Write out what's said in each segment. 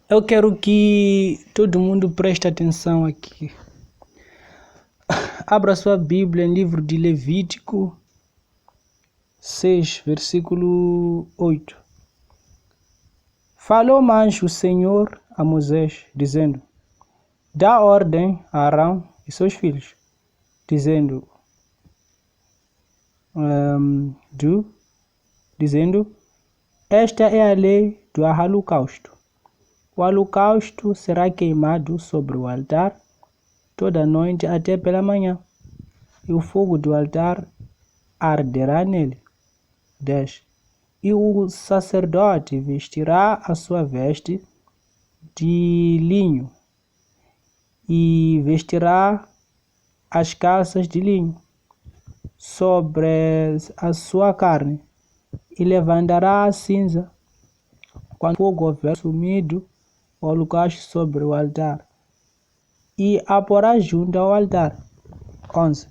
Eu quero que todo mundo preste atenção aqui. Abra sua Bíblia em livro de Levítico 6, versículo 8. Falou mais o Senhor a Moisés, dizendo: dá ordem a Arão e seus filhos, dizendo, esta é a lei do holocausto. O holocausto será queimado sobre o altar toda noite até pela manhã, e o fogo do altar arderá nele. 10. E o sacerdote vestirá a sua veste de linho e vestirá as calças de linho sobre a sua carne e levantará a cinza quando o fogo houver sumido o holocausto sobre o altar e a porá junto ao altar. 11.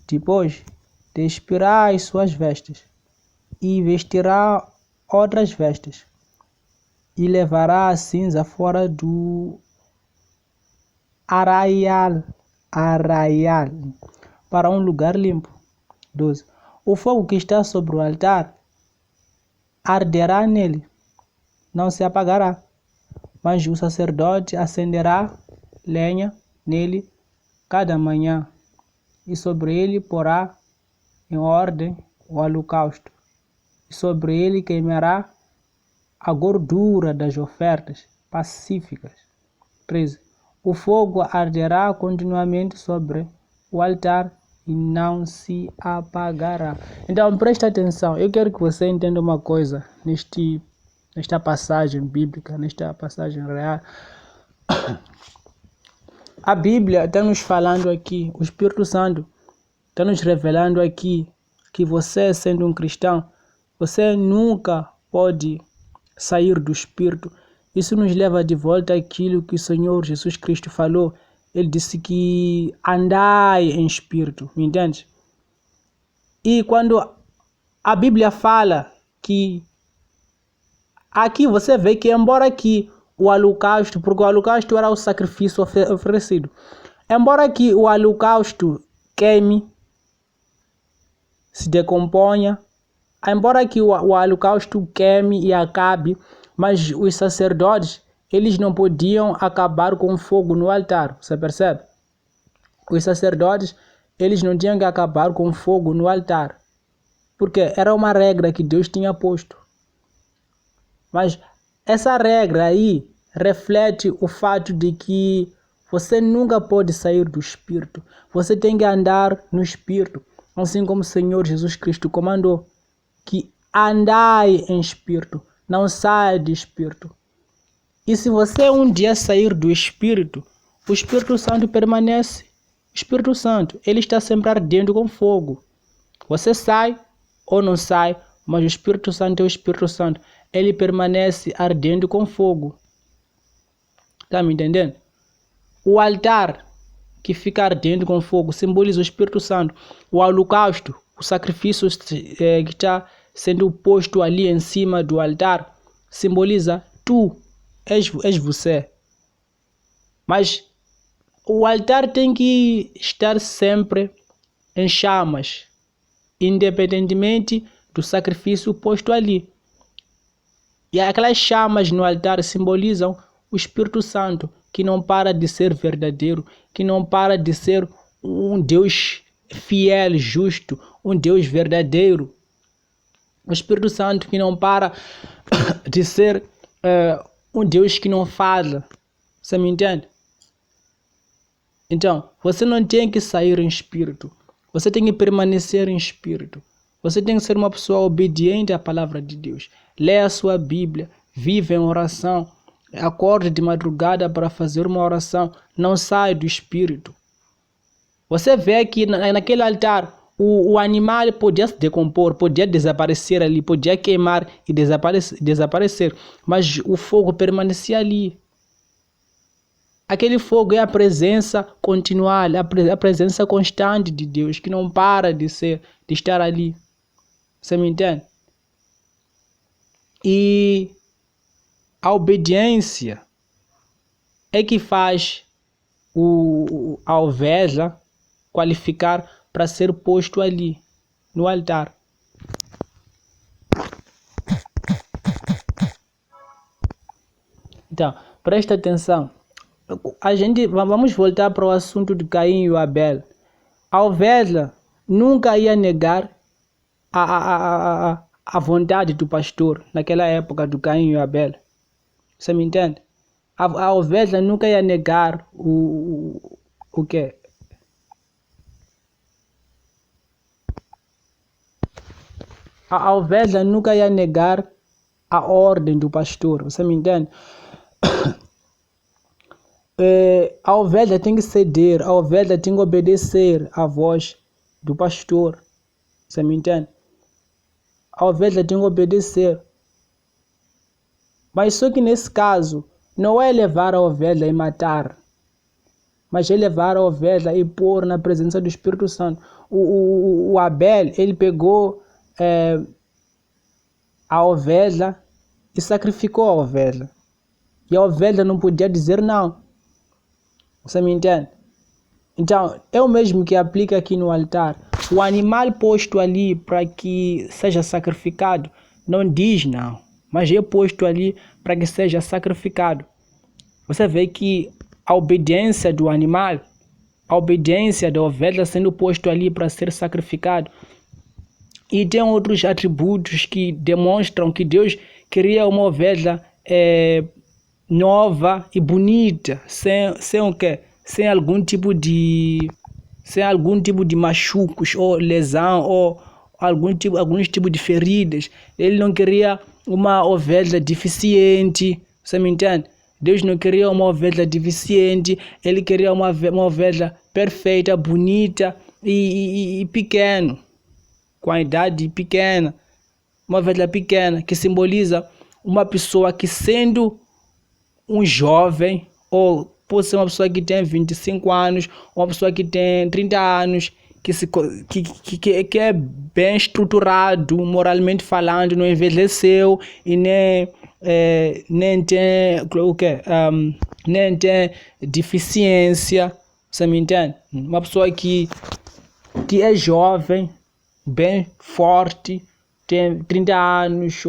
Depois despirá as suas vestes e vestirá outras vestes e levará a cinza fora do arraial para um lugar limpo. 12. O fogo que está sobre o altar arderá nele, não se apagará, mas o sacerdote acenderá lenha nele cada manhã, e sobre ele porá em ordem o holocausto, e sobre ele queimará a gordura das ofertas pacíficas. 13. O fogo arderá continuamente sobre o altar e não se apagará. Então preste atenção, eu quero que você entenda uma coisa nesta passagem bíblica, nesta passagem real. A Bíblia está nos falando aqui, o Espírito Santo está nos revelando aqui que você, sendo um cristão, você nunca pode sair do Espírito. Isso nos leva de volta àquilo que o Senhor Jesus Cristo falou. Ele disse que andai em Espírito, me entende? E quando a Bíblia fala que aqui você vê que embora que o holocausto, porque o holocausto era o sacrifício oferecido, embora que o holocausto queime, se decomponha, embora que o holocausto queime e acabe, mas os sacerdotes, eles não podiam acabar com o fogo no altar, você percebe? Os sacerdotes, eles não tinham que acabar com o fogo no altar, porque era uma regra que Deus tinha posto. Mas essa regra aí reflete o fato de que você nunca pode sair do Espírito. Você tem que andar no Espírito, assim como o Senhor Jesus Cristo comandou, que andai em Espírito, não saia do Espírito. E se você um dia sair do Espírito, o Espírito Santo permanece. O Espírito Santo, ele está sempre ardendo com fogo. Você sai ou não sai, mas o Espírito Santo é o Espírito Santo. Ele permanece ardendo com fogo. Tá me entendendo? O altar que fica ardendo com fogo simboliza o Espírito Santo. O holocausto, o sacrifício que está sendo posto ali em cima do altar, simboliza tu, és você. Mas o altar tem que estar sempre em chamas, independentemente do sacrifício posto ali. E aquelas chamas no altar simbolizam o Espírito Santo, que não para de ser verdadeiro, que não para de ser um Deus fiel, justo, um Deus verdadeiro. O Espírito Santo que não para de ser um Deus que não fala. Você me entende? Então, você não tem que sair em espírito. Você tem que permanecer em espírito. Você tem que ser uma pessoa obediente à palavra de Deus. Leia a sua Bíblia, vive em oração, acorde de madrugada para fazer uma oração. Não sai do espírito. Você vê que naquele altar o animal podia se decompor, podia desaparecer ali, podia queimar e desaparecer, mas o fogo permanecia ali. Aquele fogo é a presença continual, a presença constante de Deus, que não para de estar ali. Você me entende? E a obediência é que faz a ovelha qualificar para ser posto ali, no altar. Então, presta atenção. Vamos voltar para o assunto de Caim e Abel. A ovelha nunca ia negar a vontade do pastor naquela época do Caim e Abel. Você me entende? A ovelha nunca ia negar o quê? A ovelha nunca ia negar a ordem do pastor. Você me entende? A ovelha tem que ceder, a ovelha tem que obedecer à voz do pastor. Você me entende? A ovelha tem que obedecer. Mas só que nesse caso, não é levar a ovelha e matar, mas é levar a ovelha e pôr na presença do Espírito Santo. O Abel, ele pegou a ovelha e sacrificou a ovelha. E a ovelha não podia dizer não. Você me entende? Então, é o mesmo que aplica aqui no altar. O animal posto ali para que seja sacrificado não diz não, mas é posto ali para que seja sacrificado. Você vê que a obediência do animal, a obediência da ovelha sendo posto ali para ser sacrificado, e tem outros atributos que demonstram que Deus queria uma ovelha nova e bonita, sem o quê? Sem algum tipo de machucos ou lesão ou alguns tipos de feridas. Ele não queria uma ovelha deficiente, você me entende? Deus não queria uma ovelha deficiente, ele queria uma ovelha perfeita, bonita e pequena, com a idade pequena. Uma ovelha pequena que simboliza uma pessoa que, sendo um jovem, ou pode ser uma pessoa que tem 25 anos, uma pessoa que tem 30 anos, que é bem estruturado, moralmente falando, não envelheceu e nem tem deficiência, você me entende? Uma pessoa que é jovem, bem forte, tem 30 anos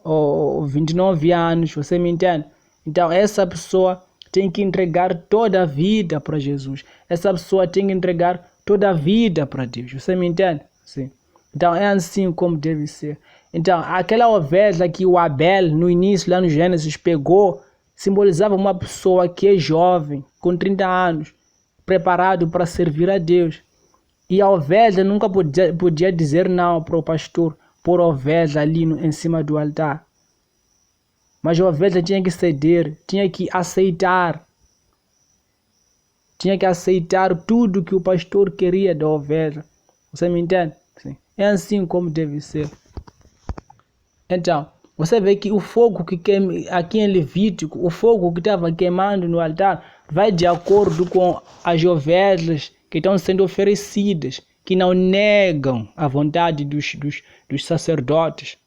ou 29 anos, você me entende? Então essa pessoa tem que entregar toda a vida para Jesus. Essa pessoa tem que entregar toda a vida para Deus. Você me entende? Sim. Então é assim como deve ser. Então aquela ovelha que o Abel no início, lá no Gênesis, pegou, simbolizava uma pessoa que é jovem, com 30 anos, preparado para servir a Deus. E a ovelha nunca podia dizer não para o pastor pôr a ovelha ali em cima do altar. Mas a ovelha tinha que ceder, tinha que aceitar tudo que o pastor queria da ovelha. Você me entende? Sim. É assim como deve ser. Então, você vê que o fogo que queima aqui em Levítico, o fogo que estava queimando no altar, vai de acordo com as ovelhas que estão sendo oferecidas, que não negam a vontade dos sacerdotes.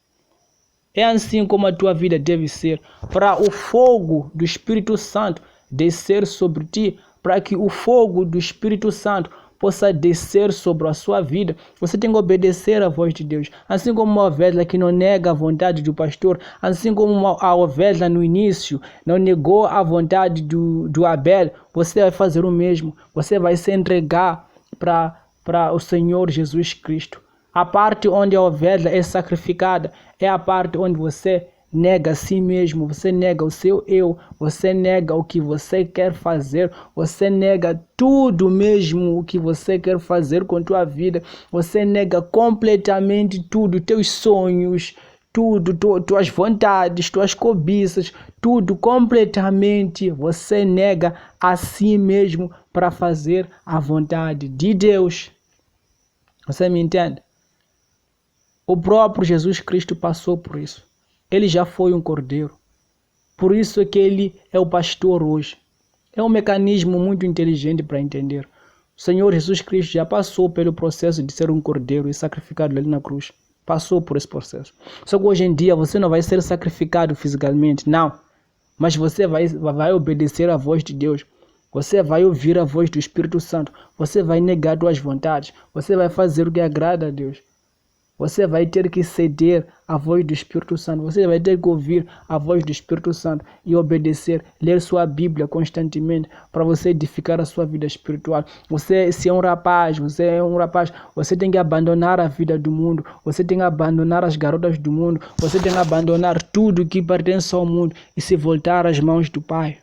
É assim como a tua vida deve ser, para o fogo do Espírito Santo descer sobre ti, para que o fogo do Espírito Santo possa descer sobre a sua vida. Você tem que obedecer à voz de Deus. Assim como uma ovelha que não nega a vontade do pastor, assim como a ovelha no início não negou a vontade do Abel, você vai fazer o mesmo. Você vai se entregar para o Senhor Jesus Cristo. A parte onde a ovelha é sacrificada é a parte onde você nega a si mesmo, você nega o seu eu, você nega o que você quer fazer, você nega tudo mesmo o que você quer fazer com a tua vida, você nega completamente tudo, teus sonhos, tudo, tuas vontades, tuas cobiças, tudo completamente você nega a si mesmo para fazer a vontade de Deus. Você me entende? O próprio Jesus Cristo passou por isso. Ele já foi um cordeiro. Por isso é que ele é o pastor hoje. É um mecanismo muito inteligente para entender. O Senhor Jesus Cristo já passou pelo processo de ser um cordeiro e sacrificado ali na cruz. Passou por esse processo. Só que hoje em dia você não vai ser sacrificado fisicamente, não. mas você vai obedecer à voz de Deus. Você vai ouvir a voz do Espírito Santo. Você vai negar suas vontades. Você vai fazer o que agrada a Deus. Você vai ter que ceder à voz do Espírito Santo. Você vai ter que ouvir a voz do Espírito Santo e obedecer, ler sua Bíblia constantemente para você edificar a sua vida espiritual. Se é um rapaz, você tem que abandonar a vida do mundo. Você tem que abandonar as garotas do mundo. Você tem que abandonar tudo que pertence ao mundo e se voltar às mãos do Pai,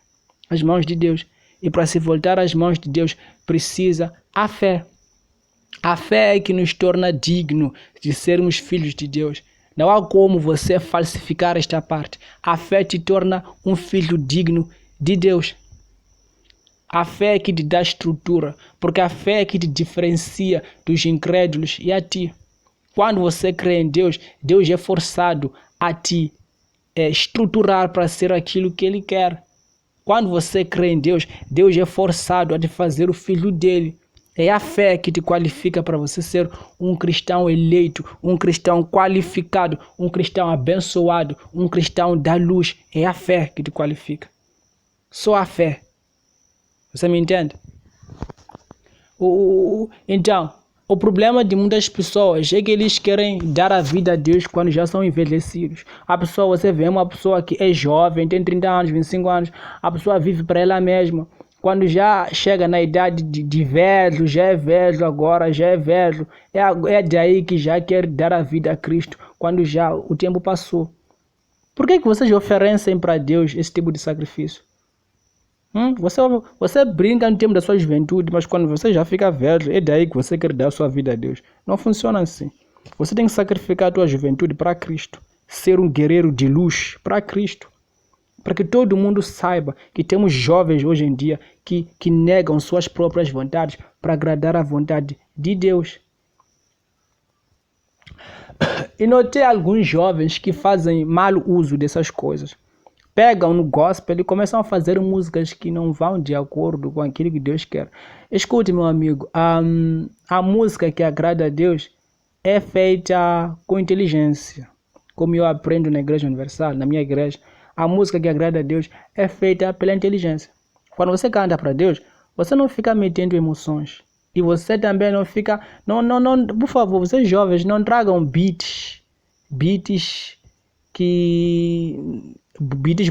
às mãos de Deus. E para se voltar às mãos de Deus, precisa a fé. A fé é que nos torna dignos de sermos filhos de Deus. Não há como você falsificar esta parte. A fé te torna um filho digno de Deus. A fé é que te dá estrutura, porque a fé é que te diferencia dos incrédulos e a ti. Quando você crê em Deus, Deus é forçado a te estruturar para ser aquilo que Ele quer. Quando você crê em Deus, Deus é forçado a te fazer o filho dele. É a fé que te qualifica para você ser um cristão eleito, um cristão qualificado, um cristão abençoado, um cristão da luz. É a fé que te qualifica. Só a fé. Você me entende? Então, o problema de muitas pessoas é que eles querem dar a vida a Deus quando já são envelhecidos. Você vê uma pessoa que é jovem, tem 30 anos, 25 anos, a pessoa vive para ela mesma. Quando já chega na idade de velho, já é velho agora, já é velho, é daí que já quer dar a vida a Cristo, quando já o tempo passou. Por que vocês oferecem para Deus esse tipo de sacrifício? Você brinca no tempo da sua juventude, mas quando você já fica velho, é daí que você quer dar a sua vida a Deus. Não funciona assim. Você tem que sacrificar a tua juventude para Cristo, ser um guerreiro de luz para Cristo. Para que todo mundo saiba que temos jovens hoje em dia que negam suas próprias vontades para agradar a vontade de Deus. E notei alguns jovens que fazem mau uso dessas coisas. Pegam no gospel e começam a fazer músicas que não vão de acordo com aquilo que Deus quer. Escute, meu amigo, a música que agrada a Deus é feita com inteligência. Como eu aprendo na Igreja Universal, na minha igreja, a música que agrada a Deus é feita pela inteligência. Quando você canta para Deus, você não fica metendo emoções. E você também não fica... Não, por favor, vocês jovens, não tragam beats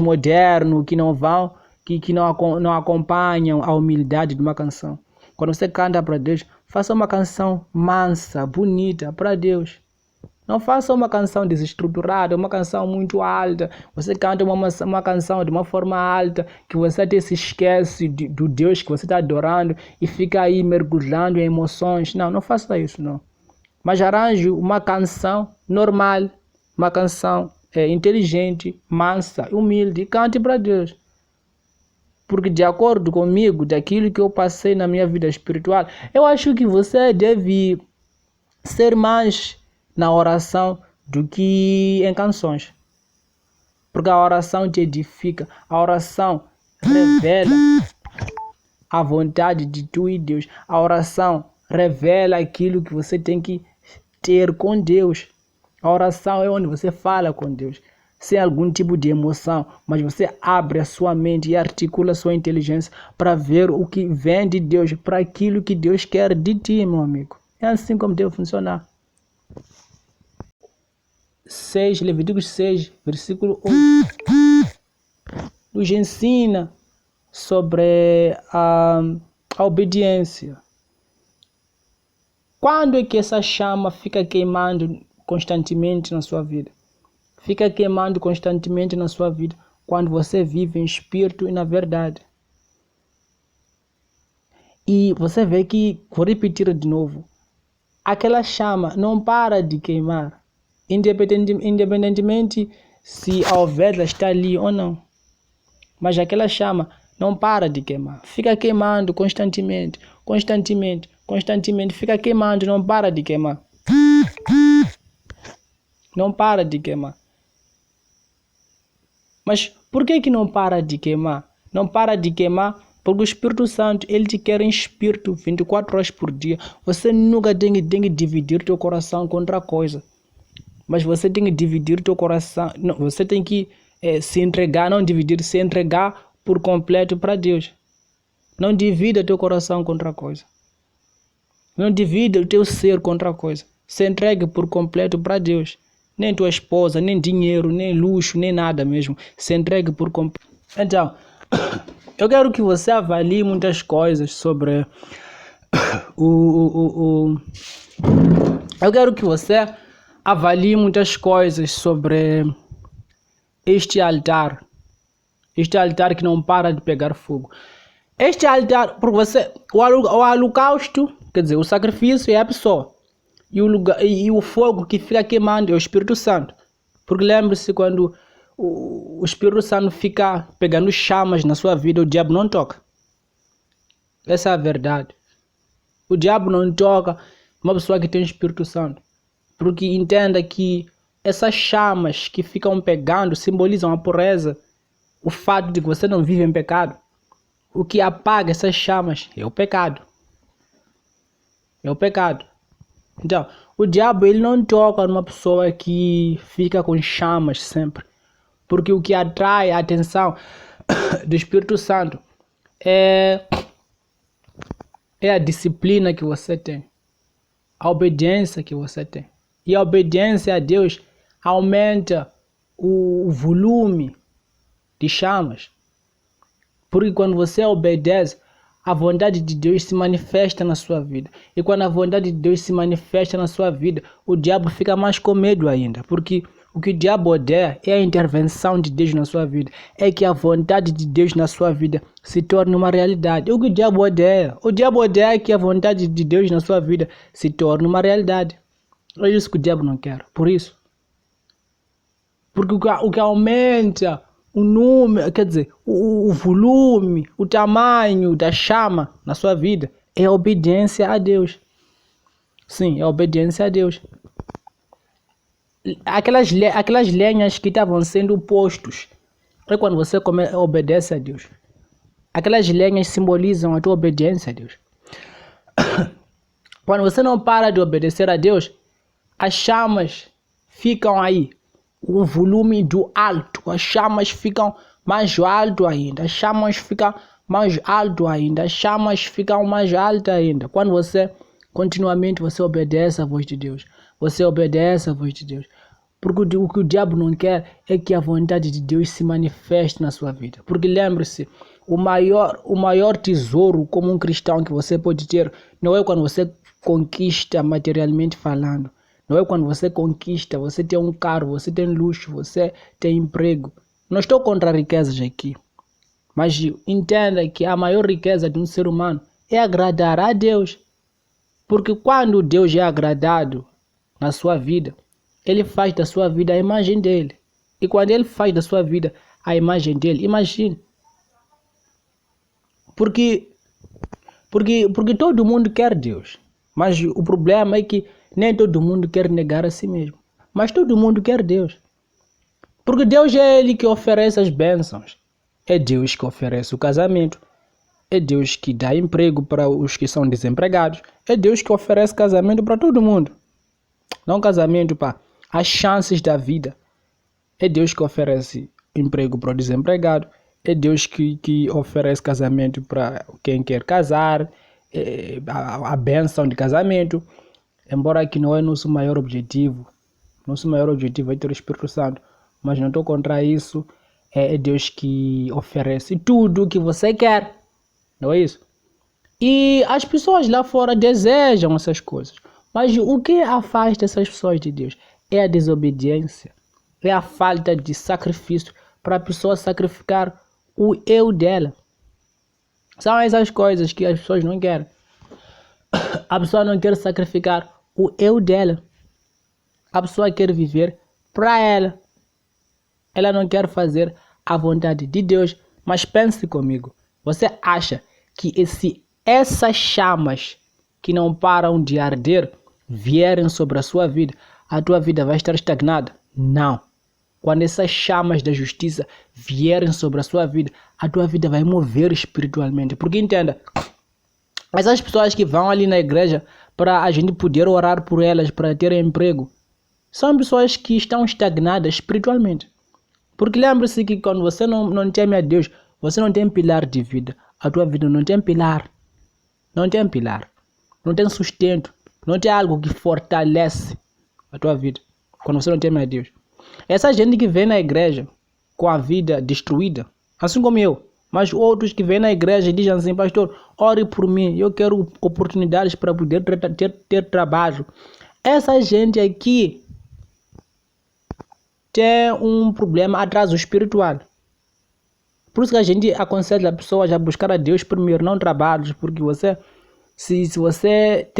modernos que não vão, que não acompanham a humildade de uma canção. Quando você canta para Deus, faça uma canção mansa, bonita para Deus. Não faça uma canção desestruturada, uma canção muito alta. Você canta uma canção de uma forma alta, que você até se esquece do Deus que você está adorando e fica aí mergulhando em emoções. Não faça isso, não. Mas arranje uma canção normal, uma canção inteligente, mansa, humilde, e cante para Deus. Porque de acordo comigo, daquilo que eu passei na minha vida espiritual, eu acho que você deve ser mais na oração do que em canções. Porque a oração te edifica, a oração revela a vontade de tu e Deus. A oração revela aquilo que você tem que ter com Deus. A oração é onde você fala com Deus, sem algum tipo de emoção, mas você abre a sua mente e articula a sua inteligência para ver o que vem de Deus, para aquilo que Deus quer de ti, meu amigo. É assim como deve funcionar. Levítico 6, versículo 8, nos ensina sobre a obediência. Quando é que essa chama fica queimando constantemente na sua vida? Fica queimando constantemente na sua vida quando você vive em espírito e na verdade. E você vê que, vou repetir de novo, aquela chama não para de queimar, independentemente se a ovelha está ali ou não. Mas aquela chama não para de queimar, fica queimando constantemente, fica queimando, não para de queimar. Não para de queimar. Mas por que não para de queimar? Não para de queimar porque o Espírito Santo, ele te quer em espírito 24 horas por dia. Você nunca tem que dividir teu coração com outra coisa. Mas você tem que dividir teu coração. Não, você tem que se entregar, não dividir, se entregar por completo para Deus. Não divida teu coração com outra coisa. Não divida o teu ser com outra coisa. Se entregue por completo para Deus. Nem tua esposa, nem dinheiro, nem luxo, nem nada mesmo. Se entregue por completo. Então, eu quero que você avalie muitas coisas sobre Eu quero que você avalie muitas coisas sobre este altar. Este altar que não para de pegar fogo. Este altar, por você, o holocausto, quer dizer, o sacrifício é a pessoa. E o fogo que fica queimando é o Espírito Santo. Porque lembre-se, quando o Espírito Santo fica pegando chamas na sua vida, o diabo não toca. Essa é a verdade. O diabo não toca uma pessoa que tem o Espírito Santo. Porque entenda que essas chamas que ficam pegando simbolizam a pureza. O fato de que você não vive em pecado. O que apaga essas chamas é o pecado. É o pecado. Então, o diabo ele não toca numa pessoa que fica com chamas sempre. Porque o que atrai a atenção do Espírito Santo é a disciplina que você tem. A obediência que você tem. E a obediência a Deus aumenta o volume de chamas. Porque quando você obedece, a vontade de Deus se manifesta na sua vida. E quando a vontade de Deus se manifesta na sua vida, o diabo fica mais com medo ainda. Porque o que o diabo odeia é a intervenção de Deus na sua vida. É que a vontade de Deus na sua vida se torne uma realidade. O que o diabo odeia é que a vontade de Deus na sua vida se torne uma realidade. É isso que o diabo não quer. Por isso. Porque o que aumenta o número, quer dizer, o volume, o tamanho da chama na sua vida é a obediência a Deus. Sim, é a obediência a Deus. Aquelas lenhas que estavam sendo postos é quando você obedece a Deus. Aquelas lenhas simbolizam a tua obediência a Deus. Quando você não para de obedecer a Deus, as chamas ficam aí. O volume do alto, as chamas ficam mais alto ainda, as chamas ficam mais alto ainda, as chamas ficam mais altas ainda. Quando você continuamente você obedece à voz de Deus, você obedece à voz de Deus. Porque o que o diabo não quer é que a vontade de Deus se manifeste na sua vida. Porque lembre-se, o maior tesouro como um cristão que você pode ter não é quando você conquista materialmente falando. Não é quando você conquista, você tem um carro, você tem luxo, você tem emprego. Não estou contra riquezas aqui. Mas entenda que a maior riqueza de um ser humano é agradar a Deus. Porque quando Deus é agradado na sua vida, Ele faz da sua vida a imagem dele. E quando Ele faz da sua vida a imagem dele, imagine. Porque todo mundo quer Deus. Mas o problema é que nem todo mundo quer negar a si mesmo. Mas todo mundo quer Deus. Porque Deus é Ele que oferece as bênçãos. É Deus que oferece o casamento. É Deus que dá emprego para os que são desempregados. É Deus que oferece casamento para todo mundo. Não casamento para as chances da vida. É Deus que oferece emprego para o desempregado. É Deus que oferece casamento para quem quer casar. A bênção de casamento. Embora que não é nosso maior objetivo. Nosso maior objetivo é ter o Espírito Santo. Mas não estou contra isso. É Deus que oferece tudo o que você quer. Não é isso? E as pessoas lá fora desejam essas coisas. Mas o que afasta essas pessoas de Deus? É a desobediência. É a falta de sacrifício para a pessoa sacrificar o eu dela. São essas coisas que as pessoas não querem. A pessoa não quer sacrificar o eu dela. A pessoa quer viver para ela. Ela não quer fazer a vontade de Deus. Mas pense comigo. Você acha que essas chamas que não param de arder vierem sobre a sua vida, a tua vida vai estar estagnada? Não. Quando essas chamas da justiça vierem sobre a sua vida, a tua vida vai mover espiritualmente. Porque entenda, essas pessoas que vão ali na igreja para a gente poder orar por elas, para terem emprego, são pessoas que estão estagnadas espiritualmente. Porque lembre-se que quando você não teme a Deus, você não tem pilar de vida. A tua vida não tem pilar. Não tem pilar. Não tem sustento. Não tem algo que fortalece a tua vida. Quando você não teme a Deus. Essa gente que vem na igreja com a vida destruída, assim como eu, mas outros que vêm na igreja e dizem assim: pastor, ore por mim, eu quero oportunidades para poder ter trabalho. Essa gente aqui tem um problema, atraso espiritual. Por isso que a gente aconselha as pessoas a buscar a Deus primeiro, não trabalhos, porque você, se você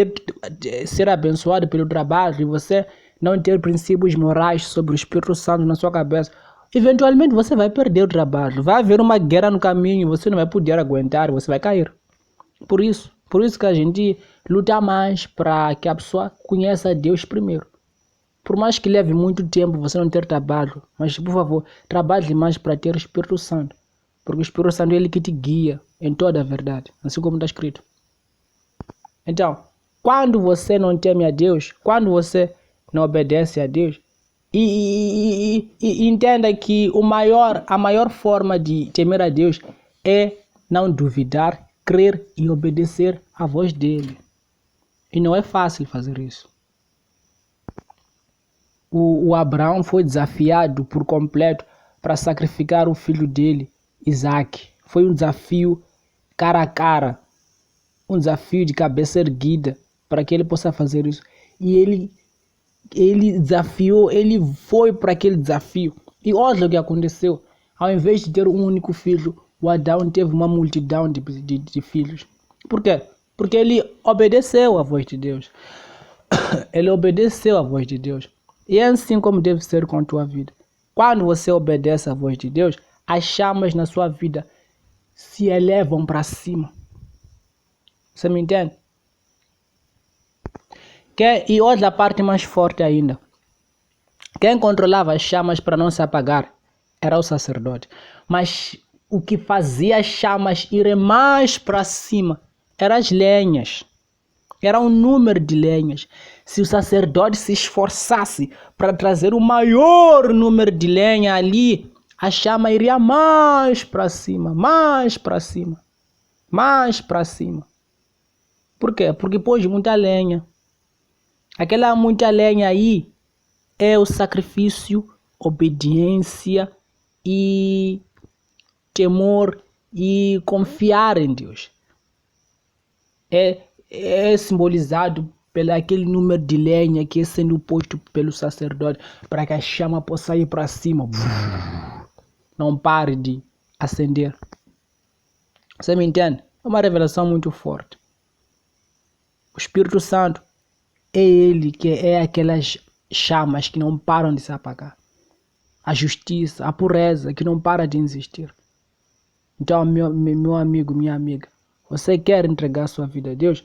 ser abençoado pelo trabalho e você não ter princípios morais sobre o Espírito Santo na sua cabeça, eventualmente você vai perder o trabalho. Vai haver uma guerra no caminho, você não vai poder aguentar, você vai cair. Por isso que a gente luta mais para que a pessoa conheça Deus primeiro. Por mais que leve muito tempo você não ter trabalho, mas por favor, trabalhe mais para ter o Espírito Santo. Porque o Espírito Santo é ele que te guia em toda a verdade, assim como está escrito. Então, quando você não teme a Deus, quando você não obedece a Deus, e entenda que a maior forma de temer a Deus é não duvidar, crer e obedecer à voz dele. E não é fácil fazer isso. O Abraão foi desafiado por completo para sacrificar o filho dele, Isaac. Foi um desafio cara a cara, um desafio de cabeça erguida para que ele possa fazer isso. E ele desafiou, ele foi para aquele desafio. E olha o que aconteceu. Ao invés de ter um único filho, o Adão teve uma multidão de filhos. Por quê? Porque ele obedeceu à voz de Deus. Ele obedeceu à voz de Deus. E é assim como deve ser com a tua vida. Quando você obedece à voz de Deus, as chamas na sua vida se elevam para cima. Você me entende? E outra parte mais forte ainda. Quem controlava as chamas para não se apagar era o sacerdote. Mas o que fazia as chamas irem mais para cima eram as lenhas. Era um número de lenhas. Se o sacerdote se esforçasse para trazer o maior número de lenha ali, a chama iria mais para cima, mais para cima, mais para cima. Por quê? Porque pôs muita lenha. Aquela muita lenha aí é o sacrifício, obediência e temor e confiar em Deus. É simbolizado pelo aquele número de lenha que é sendo posto pelo sacerdote para que a chama possa ir para cima. Não pare de acender. Você me entende? É uma revelação muito forte. O Espírito Santo é ele que é aquelas chamas que não param de se apagar. A justiça, a pureza que não para de existir. Então, meu amigo, minha amiga, você quer entregar sua vida a Deus?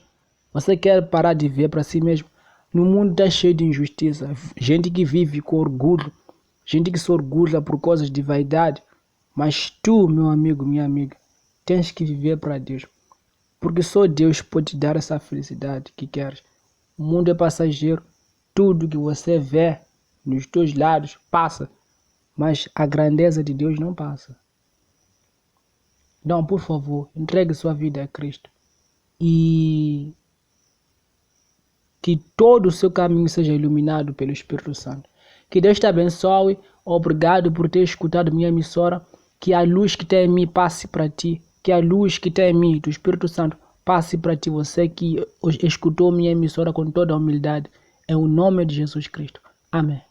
Você quer parar de ver para si mesmo? No mundo está cheio de injustiça. Gente que vive com orgulho. Gente que se orgulha por coisas de vaidade. Mas tu, meu amigo, minha amiga, tens que viver para Deus. Porque só Deus pode te dar essa felicidade que queres. O mundo é passageiro. Tudo que você vê nos teus lados passa. Mas a grandeza de Deus não passa. Então, por favor, entregue sua vida a Cristo. E que todo o seu caminho seja iluminado pelo Espírito Santo. Que Deus te abençoe. Obrigado por ter escutado minha emissora. Que a luz que tem em mim passe para ti. Que a luz que tem em mim, do Espírito Santo, passe para ti. Você que escutou minha emissora com toda a humildade. Em nome de Jesus Cristo. Amém.